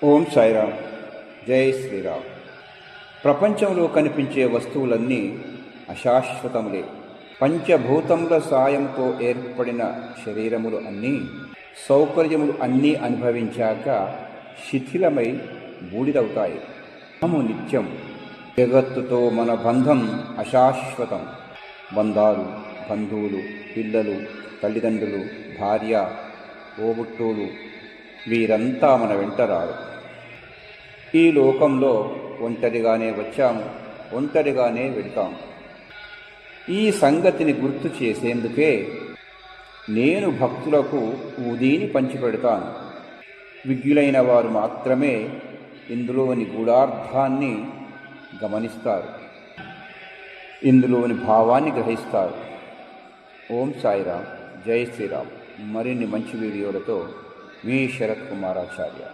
ఓం సాయిరామ్. జై శ్రీరామ్. ప్రపంచంలో కనిపించే వస్తువులన్నీ అశాశ్వతములే. పంచభూతముల సాయంతో ఏర్పడిన శరీరములు అన్నీ సౌకర్యములు అన్నీ అనుభవించాక శిథిలమై బూడిదవుతాయి. మనము నిత్యం. జగత్తుతో మన బంధం అశాశ్వతం. బంధాలు, బంధువులు, పిల్లలు, తల్లిదండ్రులు, భార్య, ఓబుట్టులు వీరంతా మన వెంట రారు. ఈ లోకంలో ఒంటరిగానే వచ్చాము, ఒంటరిగానే వెళ్తాము. ఈ సంగతిని గుర్తు చేసేందుకే నేను భక్తులకు ఊదీని పంచిపెడతాను. విజ్ఞులైన వారు మాత్రమే ఇందులోని గూఢార్థాన్ని గమనిస్తారు, ఇందులోని భావాన్ని గ్రహిస్తారు. ఓం సాయిరామ్. జై శ్రీరామ్. మరిన్ని మంచి వీడియోలతో మీ శరత్ కుమారాచార్య.